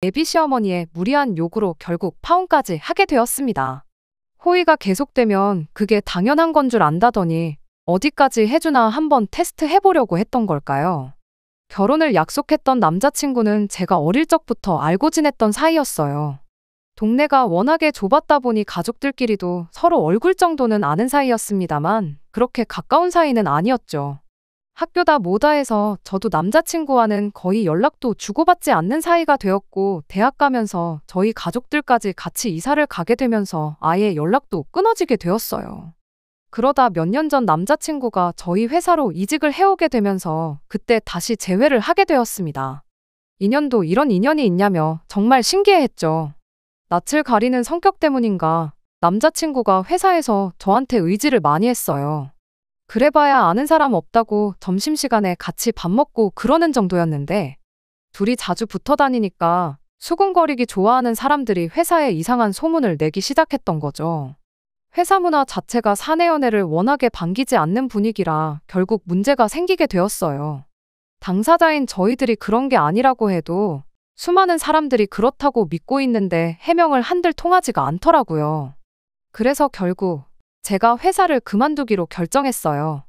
예비 시어머니의 무리한 요구로 결국 파혼까지 하게 되었습니다. 호의가 계속되면 그게 당연한 건 줄 안다더니 어디까지 해주나 한번 테스트 해보려고 했던 걸까요? 결혼을 약속했던 남자친구는 제가 어릴 적부터 알고 지냈던 사이였어요. 동네가 워낙에 좁았다 보니 가족들끼리도 서로 얼굴 정도는 아는 사이였습니다만 그렇게 가까운 사이는 아니었죠. 학교다 뭐다 해서 저도 남자친구와는 거의 연락도 주고받지 않는 사이가 되었고 대학 가면서 저희 가족들까지 같이 이사를 가게 되면서 아예 연락도 끊어지게 되었어요. 그러다 몇 년 전 남자친구가 저희 회사로 이직을 해오게 되면서 그때 다시 재회를 하게 되었습니다. 인연도 이런 인연이 있냐며 정말 신기해했죠. 낯을 가리는 성격 때문인가 남자친구가 회사에서 저한테 의지를 많이 했어요. 그래봐야 아는 사람 없다고 점심시간에 같이 밥 먹고 그러는 정도였는데 둘이 자주 붙어 다니니까 수군거리기 좋아하는 사람들이 회사에 이상한 소문을 내기 시작했던 거죠. 회사 문화 자체가 사내 연애를 워낙에 반기지 않는 분위기라 결국 문제가 생기게 되었어요. 당사자인 저희들이 그런 게 아니라고 해도 수많은 사람들이 그렇다고 믿고 있는데 해명을 한들 통하지가 않더라고요. 그래서 결국 제가 회사를 그만두기로 결정했어요.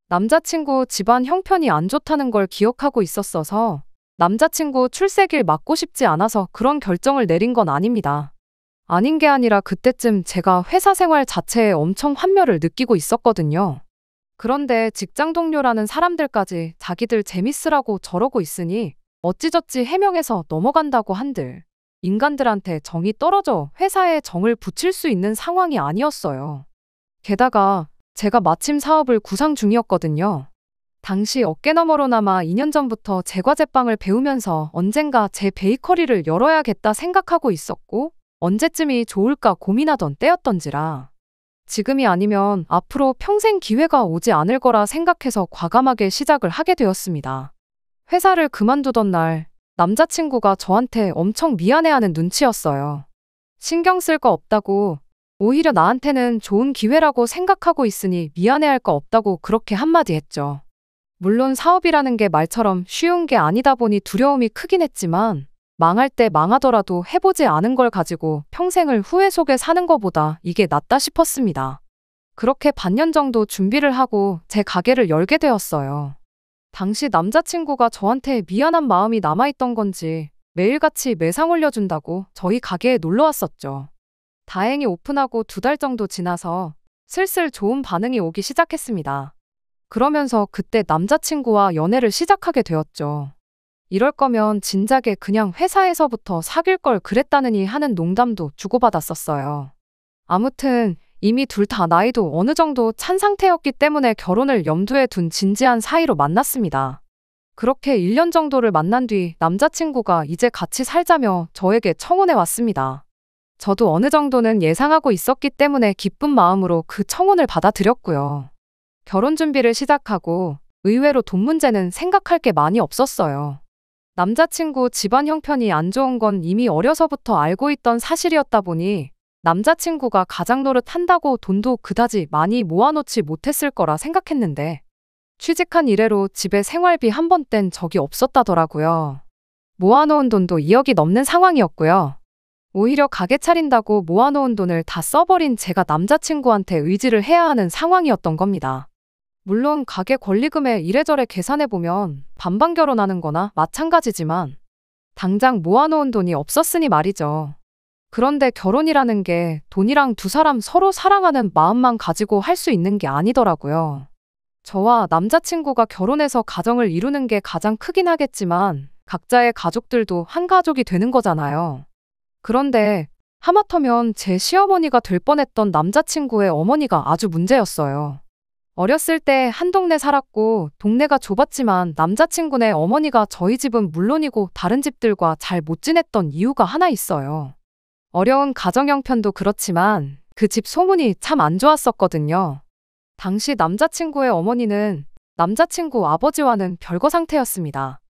남자친구 집안 형편이 안 좋다는 걸 기억하고 있었어서 남자친구 출세길 막고 싶지 않아서 그런 결정을 내린 건 아닙니다. 아닌 게 아니라 그때쯤 제가 회사 생활 자체에 엄청 환멸을 느끼고 있었거든요. 그런데 직장 동료라는 사람들까지 자기들 재밌으라고 저러고 있으니 어찌저찌 해명해서 넘어간다고 한들 인간들한테 정이 떨어져 회사에 정을 붙일 수 있는 상황이 아니었어요. 게다가 제가 마침 사업을 구상 중이었거든요. 당시 어깨너머로나마 2년 전부터 제과제빵을 배우면서 언젠가 제 베이커리를 열어야겠다 생각하고 있었고 언제쯤이 좋을까 고민하던 때였던지라 지금이 아니면 앞으로 평생 기회가 오지 않을 거라 생각해서 과감하게 시작을 하게 되었습니다. 회사를 그만두던 날 남자친구가 저한테 엄청 미안해하는 눈치였어요. 신경 쓸 거 없다고 오히려 나한테는 좋은 기회라고 생각하고 있으니 미안해할 거 없다고 그렇게 한마디 했죠. 물론 사업이라는 게 말처럼 쉬운 게 아니다 보니 두려움이 크긴 했지만 망할 때 망하더라도 해보지 않은 걸 가지고 평생을 후회 속에 사는 것보다 이게 낫다 싶었습니다. 그렇게 반년 정도 준비를 하고 제 가게를 열게 되었어요. 당시 남자친구가 저한테 미안한 마음이 남아있던 건지 매일같이 매상 올려준다고 저희 가게에 놀러 왔었죠. 다행히 오픈하고 2달 정도 지나서 슬슬 좋은 반응이 오기 시작했습니다. 그러면서 그때 남자친구와 연애를 시작하게 되었죠. 이럴 거면 진작에 그냥 회사에서부터 사귈 걸 그랬다느니 하는 농담도 주고받았었어요. 아무튼 이미 둘 다 나이도 어느 정도 찬 상태였기 때문에 결혼을 염두에 둔 진지한 사이로 만났습니다. 그렇게 1년 정도를 만난 뒤 남자친구가 이제 같이 살자며 저에게 청혼해 왔습니다. 저도 어느 정도는 예상하고 있었기 때문에 기쁜 마음으로 그 청혼을 받아들였고요. 결혼 준비를 시작하고 의외로 돈 문제는 생각할 게 많이 없었어요. 남자친구 집안 형편이 안 좋은 건 이미 어려서부터 알고 있던 사실이었다 보니 남자친구가 가장 노릇한다고 돈도 그다지 많이 모아놓지 못했을 거라 생각했는데 취직한 이래로 집에 생활비 한 번 뗀 적이 없었다더라고요. 모아놓은 돈도 2억이 넘는 상황이었고요. 오히려 가게 차린다고 모아놓은 돈을 다 써버린 제가 남자친구한테 의지를 해야 하는 상황이었던 겁니다. 물론 가게 권리금에 이래저래 계산해보면 반반 결혼하는 거나 마찬가지지만 당장 모아놓은 돈이 없었으니 말이죠. 그런데 결혼이라는 게 돈이랑 두 사람 서로 사랑하는 마음만 가지고 할 수 있는 게 아니더라고요. 저와 남자친구가 결혼해서 가정을 이루는 게 가장 크긴 하겠지만 각자의 가족들도 한 가족이 되는 거잖아요. 그런데 하마터면 제 시어머니가 될 뻔했던 남자친구의 어머니가 아주 문제였어요. 어렸을 때 한 동네 살았고 동네가 좁았지만 남자친구네 어머니가 저희 집은 물론이고 다른 집들과 잘 못 지냈던 이유가 하나 있어요. 어려운 가정 형편도 그렇지만 그 집 소문이 참 안 좋았었거든요. 당시 남자친구의 어머니는 남자친구 아버지와는 별거 상태였습니다.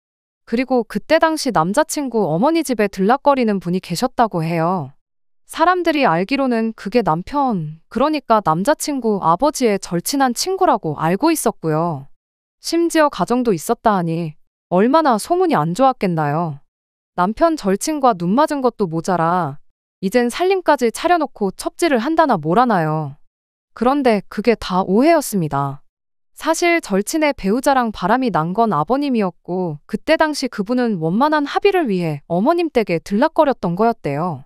그리고 그때 당시 남자친구 어머니 집에 들락거리는 분이 계셨다고 해요. 사람들이 알기로는 그게 남편, 그러니까 남자친구 아버지의 절친한 친구라고 알고 있었고요. 심지어 가정도 있었다 하니 얼마나 소문이 안 좋았겠나요. 남편 절친과 눈 맞은 것도 모자라 이젠 살림까지 차려놓고 첩질을 한다나 뭐라나요. 그런데 그게 다 오해였습니다. 사실 절친의 배우자랑 바람이 난 건 아버님이었고 그때 당시 그분은 원만한 합의를 위해 어머님 댁에 들락거렸던 거였대요.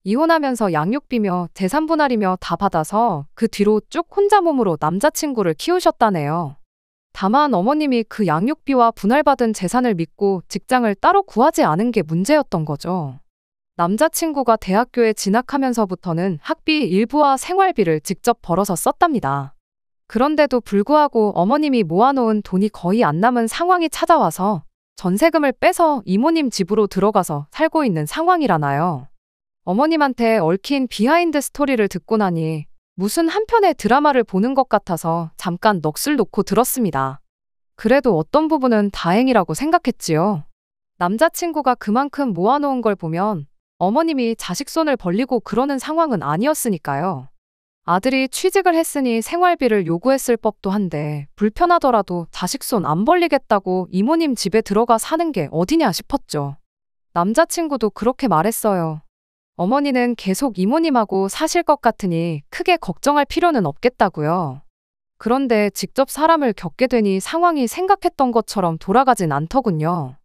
이혼하면서 양육비며 재산 분할이며 다 받아서 그 뒤로 쭉 혼자 몸으로 남자친구를 키우셨다네요. 다만 어머님이 그 양육비와 분할받은 재산을 믿고 직장을 따로 구하지 않은 게 문제였던 거죠. 남자친구가 대학교에 진학하면서부터는 학비 일부와 생활비를 직접 벌어서 썼답니다. 그런데도 불구하고 어머님이 모아놓은 돈이 거의 안 남은 상황이 찾아와서 전세금을 빼서 이모님 집으로 들어가서 살고 있는 상황이라나요. 어머님한테 얽힌 비하인드 스토리를 듣고 나니 무슨 한편의 드라마를 보는 것 같아서 잠깐 넋을 놓고 들었습니다. 그래도 어떤 부분은 다행이라고 생각했지요. 남자친구가 그만큼 모아놓은 걸 보면 어머님이 자식 손을 벌리고 그러는 상황은 아니었으니까요. 아들이 취직을 했으니 생활비를 요구했을 법도 한데 불편하더라도 자식 손 안 벌리겠다고 이모님 집에 들어가 사는 게 어디냐 싶었죠. 남자친구도 그렇게 말했어요. 어머니는 계속 이모님하고 사실 것 같으니 크게 걱정할 필요는 없겠다고요. 그런데 직접 사람을 겪게 되니 상황이 생각했던 것처럼 돌아가진 않더군요.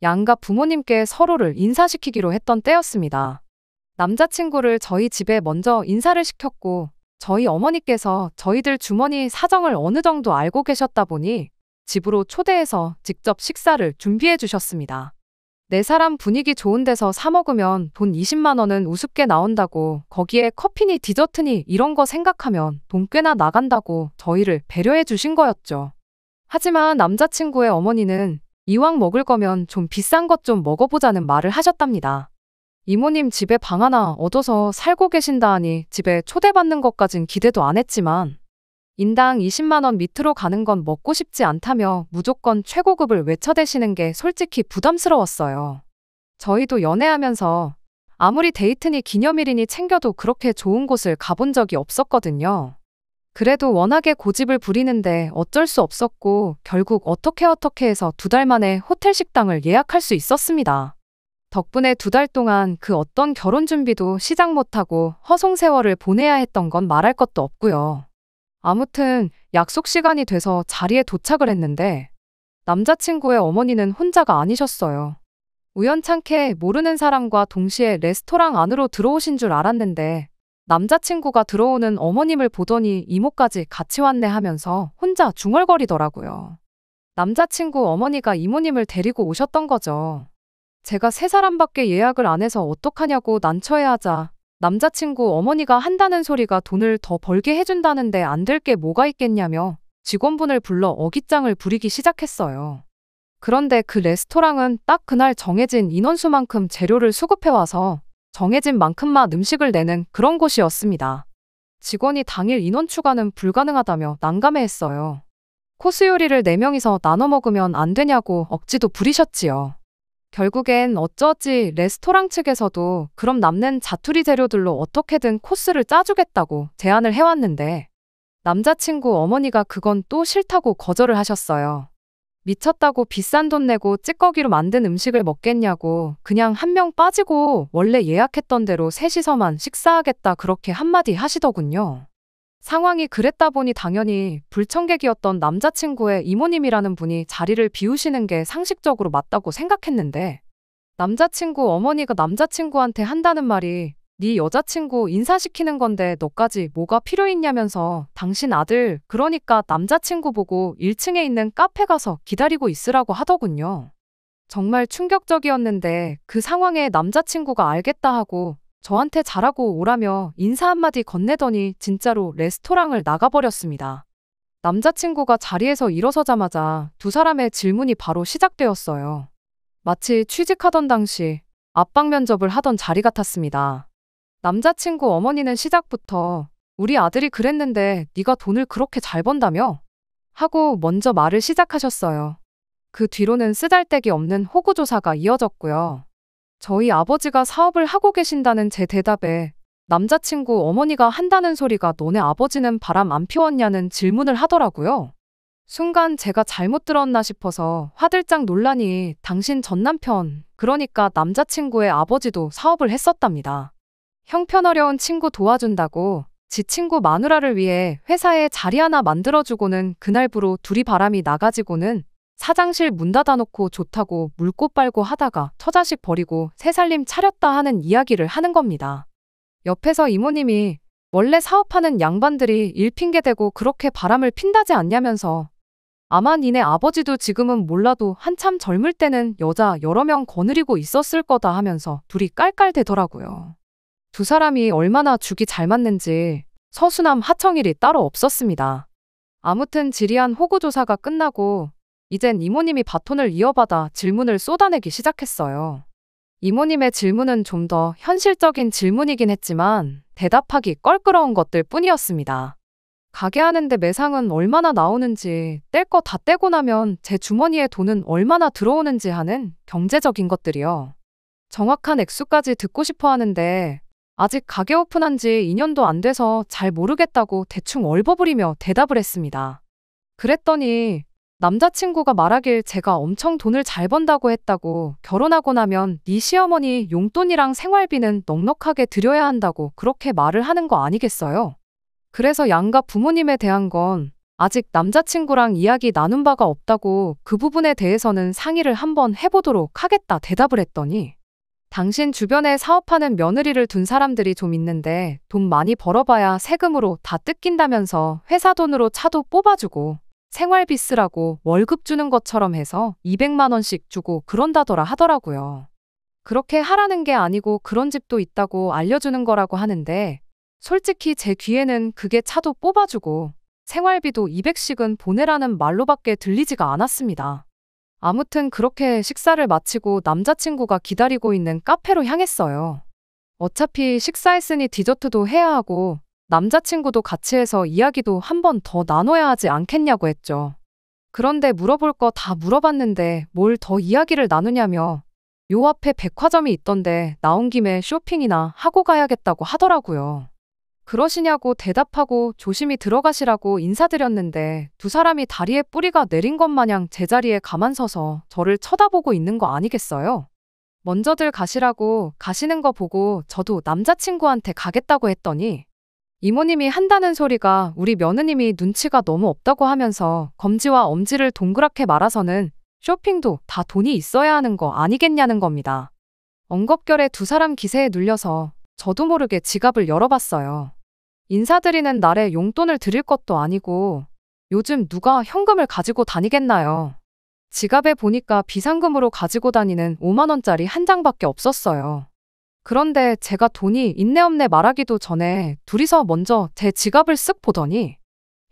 양가 부모님께 서로를 인사시키기로 했던 때였습니다. 남자친구를 저희 집에 먼저 인사를 시켰고 저희 어머니께서 저희들 주머니 사정을 어느 정도 알고 계셨다 보니 집으로 초대해서 직접 식사를 준비해 주셨습니다. 네 사람 분위기 좋은 데서 사 먹으면 돈 20만 원은 우습게 나온다고 거기에 커피니 디저트니 이런 거 생각하면 돈 꽤나 나간다고 저희를 배려해 주신 거였죠. 하지만 남자친구의 어머니는 이왕 먹을 거면 좀 비싼 것 좀 먹어보자는 말을 하셨답니다. 이모님 집에 방 하나 얻어서 살고 계신다 하니 집에 초대받는 것까진 기대도 안 했지만 인당 20만 원 밑으로 가는 건 먹고 싶지 않다며 무조건 최고급을 외쳐대시는 게 솔직히 부담스러웠어요. 저희도 연애하면서 아무리 데이트니 기념일이니 챙겨도 그렇게 좋은 곳을 가본 적이 없었거든요. 그래도 워낙에 고집을 부리는데 어쩔 수 없었고 결국 어떻게 해서 2달 만에 호텔 식당을 예약할 수 있었습니다. 덕분에 2달 동안 그 어떤 결혼 준비도 시작 못하고 허송세월을 보내야 했던 건 말할 것도 없고요. 아무튼 약속 시간이 돼서 자리에 도착을 했는데 남자친구의 어머니는 혼자가 아니셨어요. 우연찮게 모르는 사람과 동시에 레스토랑 안으로 들어오신 줄 알았는데 남자친구가 들어오는 어머님을 보더니 이모까지 같이 왔네 하면서 혼자 중얼거리더라고요. 남자친구 어머니가 이모님을 데리고 오셨던 거죠. 제가 3사람밖에 예약을 안 해서 어떡하냐고 난처해하자 남자친구 어머니가 한다는 소리가 돈을 더 벌게 해준다는데 안 될 게 뭐가 있겠냐며 직원분을 불러 어깃장을 부리기 시작했어요. 그런데 그 레스토랑은 딱 그날 정해진 인원수만큼 재료를 수급해와서 정해진 만큼만 음식을 내는 그런 곳이었습니다. 직원이 당일 인원 추가는 불가능하다며 난감해했어요. 코스 요리를 4명이서 나눠 먹으면 안 되냐고 억지도 부리셨지요. 결국엔 어쩌지 레스토랑 측에서도 그럼 남는 자투리 재료들로 어떻게든 코스를 짜주겠다고 제안을 해왔는데 남자친구 어머니가 그건 또 싫다고 거절을 하셨어요. 미쳤다고 비싼 돈 내고 찌꺼기로 만든 음식을 먹겠냐고 그냥 한 명 빠지고 원래 예약했던 대로 셋이서만 식사하겠다 그렇게 한마디 하시더군요. 상황이 그랬다 보니 당연히 불청객이었던 남자친구의 이모님이라는 분이 자리를 비우시는 게 상식적으로 맞다고 생각했는데 남자친구 어머니가 남자친구한테 한다는 말이 네 여자친구 인사시키는 건데 너까지 뭐가 필요 있냐면서 당신 아들 그러니까 남자친구 보고 1층에 있는 카페 가서 기다리고 있으라고 하더군요. 정말 충격적이었는데 그 상황에 남자친구가 알겠다 하고 저한테 잘하고 오라며 인사 한마디 건네더니 진짜로 레스토랑을 나가버렸습니다. 남자친구가 자리에서 일어서자마자 2사람의 질문이 바로 시작되었어요. 마치 취직하던 당시 압박 면접을 하던 자리 같았습니다. 남자친구 어머니는 시작부터 우리 아들이 그랬는데 네가 돈을 그렇게 잘 번다며? 하고 먼저 말을 시작하셨어요. 그 뒤로는 쓰잘데기 없는 호구조사가 이어졌고요. 저희 아버지가 사업을 하고 계신다는 제 대답에 남자친구 어머니가 한다는 소리가 너네 아버지는 바람 안 피웠냐는 질문을 하더라고요. 순간 제가 잘못 들었나 싶어서 화들짝 놀라니 당신 전 남편, 그러니까 남자친구의 아버지도 사업을 했었답니다. 형편어려운 친구 도와준다고 지 친구 마누라를 위해 회사에 자리 하나 만들어주고는 그날부로 둘이 바람이 나가지고는 사장실 문 닫아놓고 좋다고 물고 빨고 하다가 처자식 버리고 새 살림 차렸다 하는 이야기를 하는 겁니다. 옆에서 이모님이 원래 사업하는 양반들이 일 핑계대고 그렇게 바람을 핀다지 않냐면서 아마 니네 아버지도 지금은 몰라도 한참 젊을 때는 여자 여러 명 거느리고 있었을 거다 하면서 둘이 깔깔대더라고요. 두 사람이 얼마나 죽이 잘 맞는지 서수남 하청일이 따로 없었습니다. 아무튼 지리한 호구조사가 끝나고 이젠 이모님이 바톤을 이어받아 질문을 쏟아내기 시작했어요. 이모님의 질문은 좀 더 현실적인 질문이긴 했지만 대답하기 껄끄러운 것들 뿐이었습니다. 가게 하는데 매상은 얼마나 나오는지, 뗄 거 다 떼고 나면 제 주머니에 돈은 얼마나 들어오는지 하는 경제적인 것들이요. 정확한 액수까지 듣고 싶어 하는데 아직 가게 오픈한 지 2년도 안 돼서 잘 모르겠다고 대충 얼버무리며 대답을 했습니다. 그랬더니 남자친구가 말하길 제가 엄청 돈을 잘 번다고 했다고, 결혼하고 나면 네 시어머니 용돈이랑 생활비는 넉넉하게 드려야 한다고 그렇게 말을 하는 거 아니겠어요? 그래서 양가 부모님에 대한 건 아직 남자친구랑 이야기 나눈 바가 없다고 그 부분에 대해서는 상의를 한번 해보도록 하겠다 대답을 했더니 당신 주변에 사업하는 며느리를 둔 사람들이 좀 있는데 돈 많이 벌어봐야 세금으로 다 뜯긴다면서 회사 돈으로 차도 뽑아주고 생활비 쓰라고 월급 주는 것처럼 해서 200만 원씩 주고 그런다더라 하더라고요. 그렇게 하라는 게 아니고 그런 집도 있다고 알려주는 거라고 하는데 솔직히 제 귀에는 그게 차도 뽑아주고 생활비도 200씩은 보내라는 말로밖에 들리지가 않았습니다. 아무튼 그렇게 식사를 마치고 남자친구가 기다리고 있는 카페로 향했어요. 어차피 식사했으니 디저트도 해야 하고 남자친구도 같이 해서 이야기도 한 번 더 나눠야 하지 않겠냐고 했죠. 그런데 물어볼 거 다 물어봤는데 뭘 더 이야기를 나누냐며 요 앞에 백화점이 있던데 나온 김에 쇼핑이나 하고 가야겠다고 하더라고요. 그러시냐고 대답하고 조심히 들어가시라고 인사드렸는데 두 사람이 다리에 뿌리가 내린 것 마냥 제자리에 가만 서서 저를 쳐다보고 있는 거 아니겠어요? 먼저들 가시라고 가시는 거 보고 저도 남자친구한테 가겠다고 했더니 이모님이 한다는 소리가 우리 며느님이 눈치가 너무 없다고 하면서 검지와 엄지를 동그랗게 말아서는 쇼핑도 다 돈이 있어야 하는 거 아니겠냐는 겁니다. 엉겁결에 두 사람 기세에 눌려서 저도 모르게 지갑을 열어봤어요. 인사드리는 날에 용돈을 드릴 것도 아니고 요즘 누가 현금을 가지고 다니겠나요? 지갑에 보니까 비상금으로 가지고 다니는 5만 원짜리 한 장밖에 없었어요. 그런데 제가 돈이 있네 없네 말하기도 전에 둘이서 먼저 제 지갑을 쓱 보더니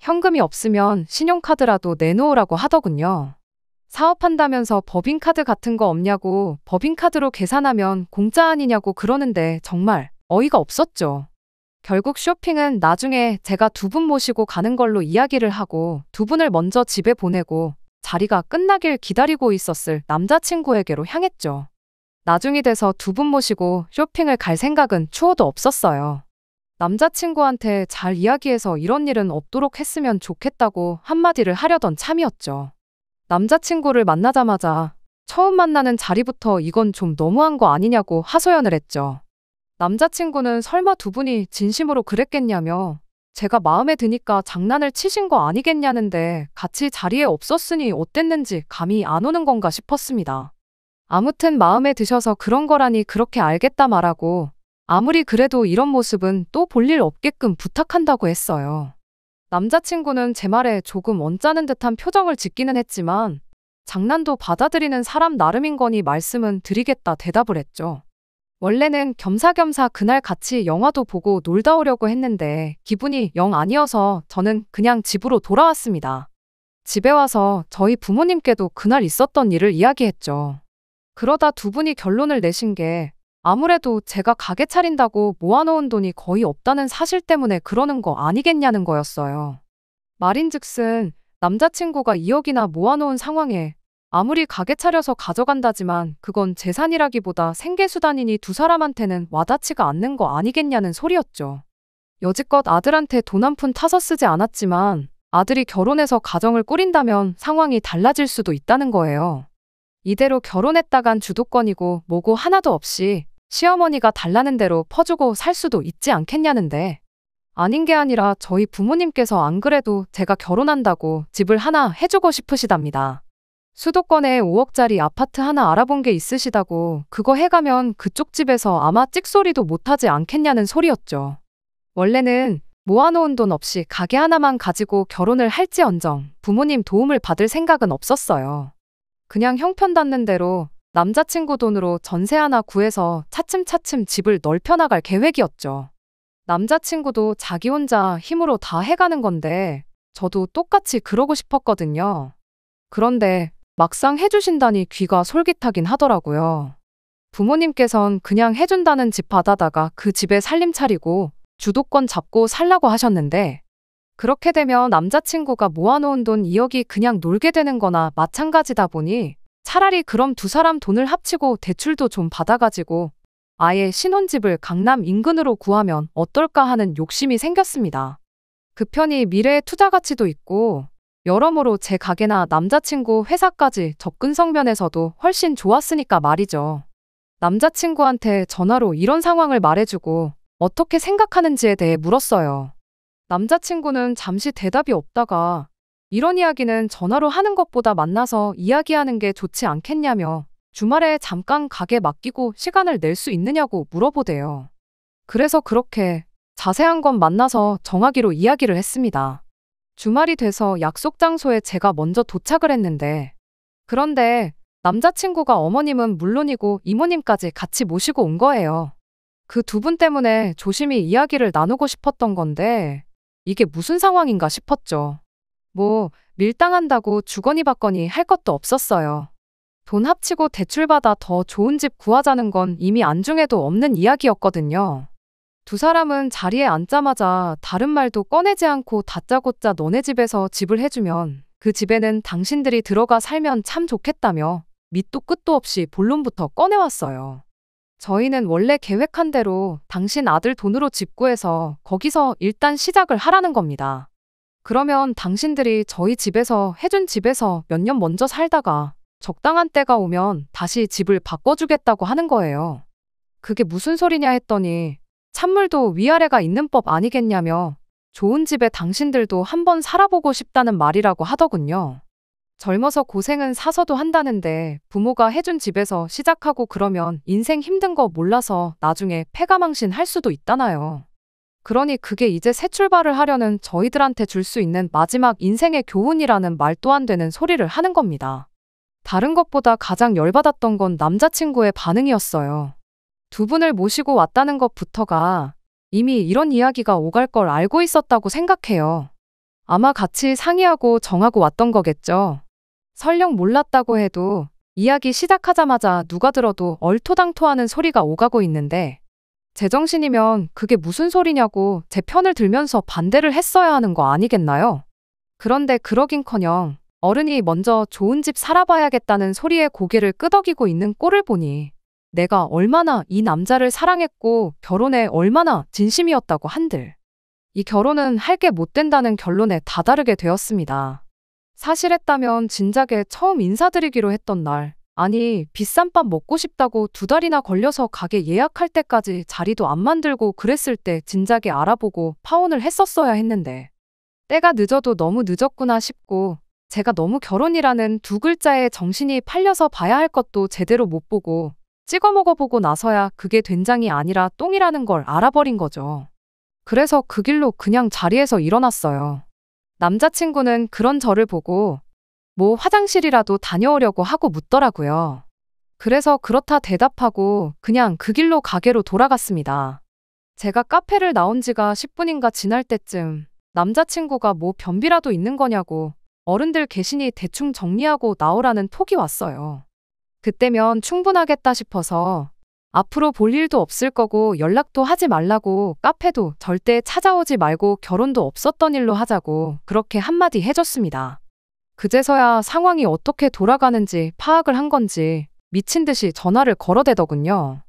현금이 없으면 신용카드라도 내놓으라고 하더군요. 사업한다면서 법인카드 같은 거 없냐고 법인카드로 계산하면 공짜 아니냐고 그러는데 정말 어이가 없었죠. 결국 쇼핑은 나중에 제가 두 분 모시고 가는 걸로 이야기를 하고 두 분을 먼저 집에 보내고 자리가 끝나길 기다리고 있었을 남자친구에게로 향했죠. 나중이 돼서 두 분 모시고 쇼핑을 갈 생각은 추호도 없었어요. 남자친구한테 잘 이야기해서 이런 일은 없도록 했으면 좋겠다고 한마디를 하려던 참이었죠. 남자친구를 만나자마자 처음 만나는 자리부터 이건 좀 너무한 거 아니냐고 하소연을 했죠. 남자친구는 설마 두 분이 진심으로 그랬겠냐며 제가 마음에 드니까 장난을 치신 거 아니겠냐는데 같이 자리에 없었으니 어땠는지 감이 안 오는 건가 싶었습니다. 아무튼 마음에 드셔서 그런 거라니 그렇게 알겠다 말하고 아무리 그래도 이런 모습은 또 볼 일 없게끔 부탁한다고 했어요. 남자친구는 제 말에 조금 언짢은 듯한 표정을 짓기는 했지만 장난도 받아들이는 사람 나름인 거니 말씀은 드리겠다 대답을 했죠. 원래는 겸사겸사 그날 같이 영화도 보고 놀다 오려고 했는데 기분이 영 아니어서 저는 그냥 집으로 돌아왔습니다. 집에 와서 저희 부모님께도 그날 있었던 일을 이야기했죠. 그러다 두 분이 결론을 내신 게 아무래도 제가 가게 차린다고 모아놓은 돈이 거의 없다는 사실 때문에 그러는 거 아니겠냐는 거였어요. 말인즉슨 남자친구가 2억이나 모아놓은 상황에 아무리 가게 차려서 가져간다지만 그건 재산이라기보다 생계수단이니 두 사람한테는 와닿지가 않는 거 아니겠냐는 소리였죠. 여지껏 아들한테 돈 한 푼 타서 쓰지 않았지만 아들이 결혼해서 가정을 꾸린다면 상황이 달라질 수도 있다는 거예요. 이대로 결혼했다간 주도권이고 뭐고 하나도 없이 시어머니가 달라는 대로 퍼주고 살 수도 있지 않겠냐는데, 아닌 게 아니라 저희 부모님께서 안 그래도 제가 결혼한다고 집을 하나 해주고 싶으시답니다. 수도권에 5억짜리 아파트 하나 알아본 게 있으시다고 그거 해가면 그쪽 집에서 아마 찍소리도 못하지 않겠냐는 소리였죠. 원래는 모아놓은 돈 없이 가게 하나만 가지고 결혼을 할지언정 부모님 도움을 받을 생각은 없었어요. 그냥 형편닿는 대로 남자친구 돈으로 전세 하나 구해서 차츰차츰 집을 넓혀나갈 계획이었죠. 남자친구도 자기 혼자 힘으로 다 해가는 건데 저도 똑같이 그러고 싶었거든요. 그런데 막상 해주신다니 귀가 솔깃하긴 하더라고요. 부모님께선 그냥 해준다는 집 받아다가 그 집에 살림 차리고 주도권 잡고 살라고 하셨는데, 그렇게 되면 남자친구가 모아놓은 돈 2억이 그냥 놀게 되는 거나 마찬가지다 보니 차라리 그럼 두 사람 돈을 합치고 대출도 좀 받아가지고 아예 신혼집을 강남 인근으로 구하면 어떨까 하는 욕심이 생겼습니다. 그 편이 미래의 투자 가치도 있고 여러모로 제 가게나 남자친구 회사까지 접근성 면에서도 훨씬 좋았으니까 말이죠. 남자친구한테 전화로 이런 상황을 말해주고 어떻게 생각하는지에 대해 물었어요. 남자친구는 잠시 대답이 없다가 이런 이야기는 전화로 하는 것보다 만나서 이야기하는 게 좋지 않겠냐며 주말에 잠깐 가게 맡기고 시간을 낼 수 있느냐고 물어보대요. 그래서 그렇게 자세한 건 만나서 정하기로 이야기를 했습니다. 주말이 돼서 약속 장소에 제가 먼저 도착을 했는데, 그런데 남자친구가 어머님은 물론이고 이모님까지 같이 모시고 온 거예요. 그 두 분 때문에 조심히 이야기를 나누고 싶었던 건데 이게 무슨 상황인가 싶었죠. 뭐 밀당한다고 주거니 받거니 할 것도 없었어요. 돈 합치고 대출받아 더 좋은 집 구하자는 건 이미 안중에도 없는 이야기였거든요. 두 사람은 자리에 앉자마자 다른 말도 꺼내지 않고 다짜고짜 너네 집에서 집을 해주면 그 집에는 당신들이 들어가 살면 참 좋겠다며 밑도 끝도 없이 본론부터 꺼내왔어요. 저희는 원래 계획한 대로 당신 아들 돈으로 집 구해서 거기서 일단 시작을 하라는 겁니다. 그러면 당신들이 저희 집에서 해준 집에서 몇 년 먼저 살다가 적당한 때가 오면 다시 집을 바꿔주겠다고 하는 거예요. 그게 무슨 소리냐 했더니 찬물도 위아래가 있는 법 아니겠냐며 좋은 집에 당신들도 한번 살아보고 싶다는 말이라고 하더군요. 젊어서 고생은 사서도 한다는데 부모가 해준 집에서 시작하고 그러면 인생 힘든 거 몰라서 나중에 패가망신 할 수도 있다나요. 그러니 그게 이제 새 출발을 하려는 저희들한테 줄 수 있는 마지막 인생의 교훈이라는 말도 안 되는 소리를 하는 겁니다. 다른 것보다 가장 열받았던 건 남자친구의 반응이었어요. 두 분을 모시고 왔다는 것부터가 이미 이런 이야기가 오갈 걸 알고 있었다고 생각해요. 아마 같이 상의하고 정하고 왔던 거겠죠. 설령 몰랐다고 해도 이야기 시작하자마자 누가 들어도 얼토당토하는 소리가 오가고 있는데, 제정신이면 그게 무슨 소리냐고 제 편을 들면서 반대를 했어야 하는 거 아니겠나요? 그런데 그러긴커녕 어른이 먼저 좋은 집 살아봐야겠다는 소리에 고개를 끄덕이고 있는 꼴을 보니 내가 얼마나 이 남자를 사랑했고 결혼에 얼마나 진심이었다고 한들 이 결혼은 할 게 못 된다는 결론에 다다르게 되었습니다. 사실했다면 진작에 처음 인사드리기로 했던 날, 아니 비싼 밥 먹고 싶다고 2달이나 걸려서 가게 예약할 때까지 자리도 안 만들고 그랬을 때 진작에 알아보고 파혼을 했었어야 했는데 때가 늦어도 너무 늦었구나 싶고, 제가 너무 결혼이라는 두 글자에 정신이 팔려서 봐야 할 것도 제대로 못 보고 찍어 먹어보고 나서야 그게 된장이 아니라 똥이라는 걸 알아버린 거죠. 그래서 그 길로 그냥 자리에서 일어났어요. 남자친구는 그런 저를 보고 뭐 화장실이라도 다녀오려고 하고 묻더라고요. 그래서 그렇다 대답하고 그냥 그 길로 가게로 돌아갔습니다. 제가 카페를 나온 지가 10분인가 지날 때쯤 남자친구가 뭐 변비라도 있는 거냐고 어른들 계시니 대충 정리하고 나오라는 톡이 왔어요. 그때면 충분하겠다 싶어서 앞으로 볼 일도 없을 거고 연락도 하지 말라고 카페도 절대 찾아오지 말고 결혼도 없었던 일로 하자고 그렇게 한마디 해줬습니다. 그제서야 상황이 어떻게 돌아가는지 파악을 한 건지 미친 듯이 전화를 걸어대더군요.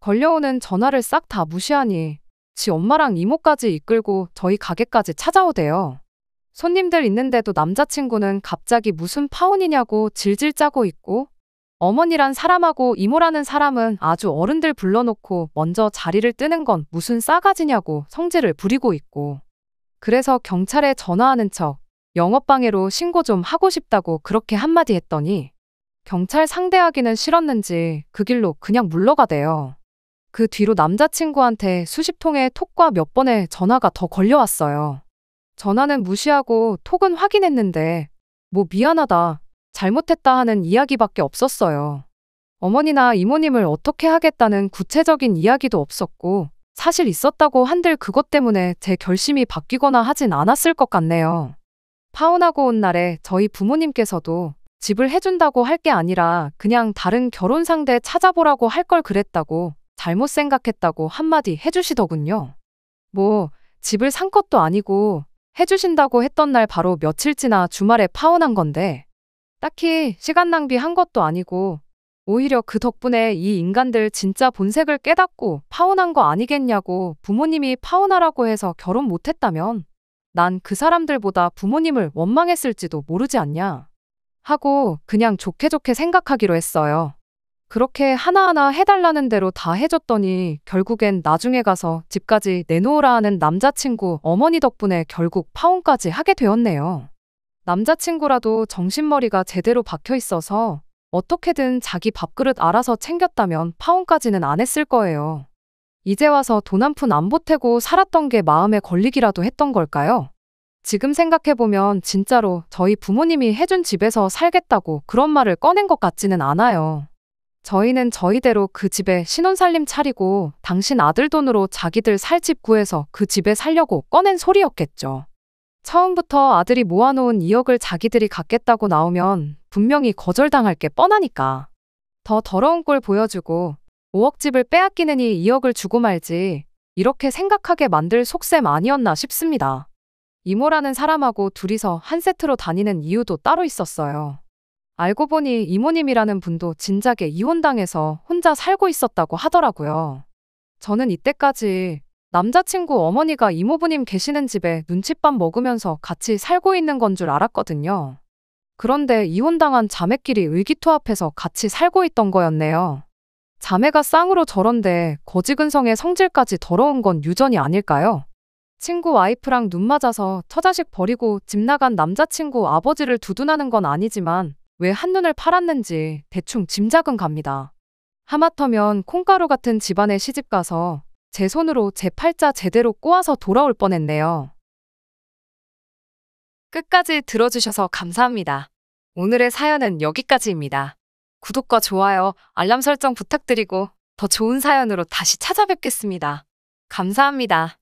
걸려오는 전화를 싹 다 무시하니 지 엄마랑 이모까지 이끌고 저희 가게까지 찾아오대요. 손님들 있는데도 남자친구는 갑자기 무슨 파혼이냐고 질질 짜고 있고, 어머니란 사람하고 이모라는 사람은 아주 어른들 불러놓고 먼저 자리를 뜨는 건 무슨 싸가지냐고 성질을 부리고 있고, 그래서 경찰에 전화하는 척 영업방해로 신고 좀 하고 싶다고 그렇게 한마디 했더니 경찰 상대하기는 싫었는지 그 길로 그냥 물러가대요. 그 뒤로 남자친구한테 수십 통의 톡과 몇 번의 전화가 더 걸려왔어요. 전화는 무시하고 톡은 확인했는데 뭐 미안하다, 잘못했다 하는 이야기밖에 없었어요. 어머니나 이모님을 어떻게 하겠다는 구체적인 이야기도 없었고 사실 있었다고 한들 그것 때문에 제 결심이 바뀌거나 하진 않았을 것 같네요. 파혼하고 온 날에 저희 부모님께서도 집을 해준다고 할 게 아니라 그냥 다른 결혼 상대 찾아보라고 할 걸 그랬다고 잘못 생각했다고 한마디 해주시더군요. 뭐 집을 산 것도 아니고 해주신다고 했던 날 바로 며칠 지나 주말에 파혼한 건데 딱히 시간 낭비한 것도 아니고 오히려 그 덕분에 이 인간들 진짜 본색을 깨닫고 파혼한 거 아니겠냐고 부모님이 파혼하라고 해서 결혼 못했다면 난 그 사람들보다 부모님을 원망했을지도 모르지 않냐 하고 그냥 좋게 좋게 생각하기로 했어요. 그렇게 하나하나 해달라는 대로 다 해줬더니 결국엔 나중에 가서 집까지 내놓으라 하는 남자친구 어머니 덕분에 결국 파혼까지 하게 되었네요. 남자친구라도 정신머리가 제대로 박혀 있어서 어떻게든 자기 밥그릇 알아서 챙겼다면 파혼까지는 안 했을 거예요. 이제 와서 돈 한 푼 안 보태고 살았던 게 마음에 걸리기라도 했던 걸까요? 지금 생각해보면 진짜로 저희 부모님이 해준 집에서 살겠다고 그런 말을 꺼낸 것 같지는 않아요. 저희는 저희대로 그 집에 신혼살림 차리고 당신 아들 돈으로 자기들 살 집 구해서 그 집에 살려고 꺼낸 소리였겠죠. 처음부터 아들이 모아놓은 2억을 자기들이 갖겠다고 나오면 분명히 거절당할 게 뻔하니까. 더 더러운 꼴 보여주고 5억 집을 빼앗기느니 2억을 주고 말지 이렇게 생각하게 만들 속셈 아니었나 싶습니다. 이모라는 사람하고 둘이서 한 세트로 다니는 이유도 따로 있었어요. 알고 보니 이모님이라는 분도 진작에 이혼당해서 혼자 살고 있었다고 하더라고요. 저는 이때까지 남자친구 어머니가 이모부님 계시는 집에 눈칫밥 먹으면서 같이 살고 있는 건 줄 알았거든요. 그런데 이혼당한 자매끼리 의기투합해서 같이 살고 있던 거였네요. 자매가 쌍으로 저런데 거지근성의 성질까지 더러운 건 유전이 아닐까요? 친구 와이프랑 눈 맞아서 처자식 버리고 집 나간 남자친구 아버지를 두둔하는 건 아니지만 왜 한눈을 팔았는지 대충 짐작은 갑니다. 하마터면 콩가루 같은 집안에 시집가서 제 손으로 제 팔자 제대로 꼬아서 돌아올 뻔했네요. 끝까지 들어주셔서 감사합니다. 오늘의 사연은 여기까지입니다. 구독과 좋아요, 알람 설정 부탁드리고 더 좋은 사연으로 다시 찾아뵙겠습니다. 감사합니다.